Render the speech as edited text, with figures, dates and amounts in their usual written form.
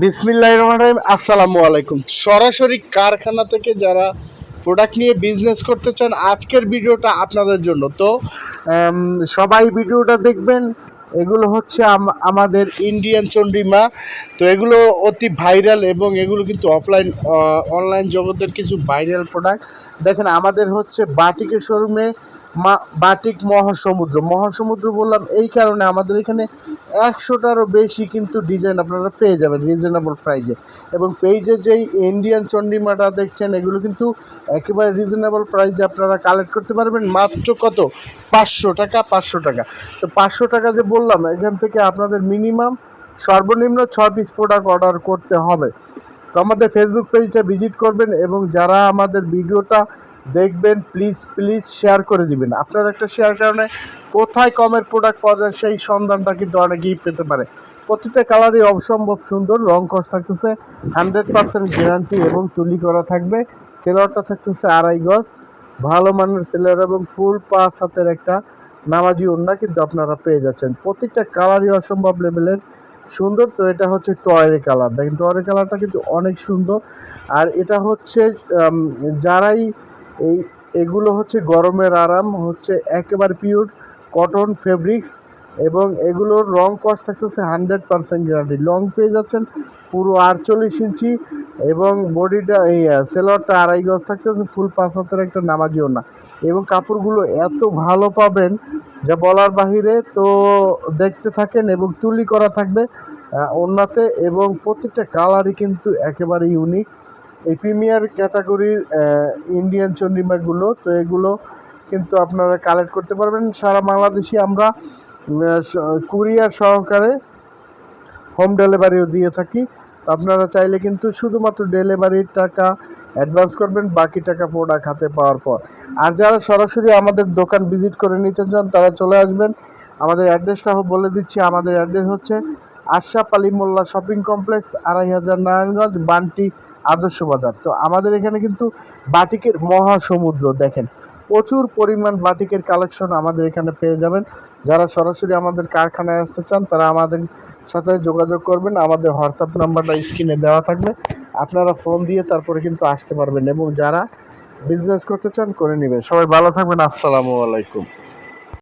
বিসমিল্লাহির রহমানির রহিম। আসসালামু আলাইকুম। সরাসরি কারখানা থেকে যারা প্রোডাক্ট নিয়ে বিজনেস করতে চান, আজকের ভিডিওটা আপনাদের জন্য। তো সবাই ভিডিওটা দেখবেন। এগুলো হচ্ছে আমাদের ইন্ডিয়ান চন্ডিমা। তো এগুলো অতি ভাইরাল এবং এগুলো কিন্তু অনলাইন জগতের কিছু ভাইরাল প্রোডাক্ট। দেখেন, আমাদের হচ্ছে বাটিকের শোরুমে বাটিক মহাসমুদ্র বললাম এই কারণে, আমাদের এখানে 100টারও বেশি কিন্তু ডিজাইন আপনারা পেয়ে যাবেন রিজনেবল প্রাইজে। এবং পেজে যেই ইন্ডিয়ান চন্ডিমাটা দেখছেন, এগুলো কিন্তু একেবারে রিজনেবল প্রাইজে আপনারা কালেক্ট করতে পারবেন। মাত্র কত? 500 টাকা। তো 500 টাকা যে বললাম, এখান থেকে আপনাদের মিনিমাম সর্বনিম্ন 6 পিস প্রোডাক্ট অর্ডার করতে হবে। তো আমাদের ফেসবুক পেজটা ভিজিট করবেন এবং যারা আমাদের ভিডিওটা দেখবেন প্লিজ শেয়ার করে দিবেন। আপনার একটা শেয়ার কারণে কোথায় কমের প্রোডাক্ট পাওয়া যায় সেই সন্ধানটা কিন্তু অনেকেই পেতে পারে। প্রতিটা কালারই অসম্ভব সুন্দর, রং কস থাকতেছে 100% গ্যারান্টি এবং তুলি করা থাকবে। সেলারটা থাকতেছে 2.5 গজ, ভালো মানের সেলার এবং ফুল 5 হাতের একটা নামাজি ওড়না কিন্তু আপনারা পেয়ে যাচ্ছেন। প্রত্যেকটা কালারই অসম্ভব লেভেলের সুন্দর। তো এটা হচ্ছে টয়ের কালার, দেখেন টয়ের কালারটা কিন্তু অনেক সুন্দর। আর এটা হচ্ছে যারাই এগুলো হচ্ছে গরমের আরাম, হচ্ছে একেবারে পিওর কটন ফেব্রিক্স এবং এগুলোর রং কস্ট থাকতেছে 100% গ্যারান্টি। লং পেয়ে যাচ্ছেন পুরো 48 ইঞ্চি এবং বডিটা সেলোয়ারটা 2.5 গজ থাকতেছে, ফুল 5 হাতের একটা নামাজি ওড়না এবং কাপড়গুলো এত ভালো পাবেন যা বলার বাহিরে। তো দেখতে থাকেন এবং তুলি করা থাকবে ওড়নাতে এবং প্রত্যেকটা কালারই কিন্তু একেবারে ইউনিক। এই প্রিমিয়ার ক্যাটাগরির ইন্ডিয়ান চন্ডিমাগুলো, তো এগুলো কিন্তু আপনারা কালেক্ট করতে পারবেন। সারা বাংলাদেশে আমরা কুরিয়ার সহকারে হোম ডেলিভারিও দিয়ে থাকি। তো আপনারা চাইলে কিন্তু শুধুমাত্র ডেলিভারির টাকা অ্যাডভান্স করবেন, বাকি টাকা প্রোডাক্ট হাতে পাওয়ার পর। আর যারা সরাসরি আমাদের দোকান ভিজিট করে নিতে চান তারা চলে আসবেন। আমাদের অ্যাড্রেসটা বলে দিচ্ছি। আমাদের অ্যাড্রেস হচ্ছে আশরাফ আলী মোল্লা শপিং কমপ্লেক্স, 2500 নারায়ণগঞ্জ, বান্টি আদর্শ বাজার। তো আমাদের এখানে কিন্তু বাটিকের মহাসমুদ্র, দেখেন প্রচুর পরিমাণ বাটিকের কালেকশন আমাদের এখানে পেয়ে যাবেন। যারা সরাসরি আমাদের কারখানায় আসতে চান তারা আমাদের সাথে যোগাযোগ করবেন। আমাদের হোয়াটসঅ্যাপ নাম্বারটা স্ক্রিনে দেওয়া থাকবে, আপনারা ফোন দিয়ে তারপরে কিন্তু আসতে পারবেন এবং যারা বিজনেস করতে চান করে নেবেন। সবাই ভালো থাকবেন। আসসালামু আলাইকুম।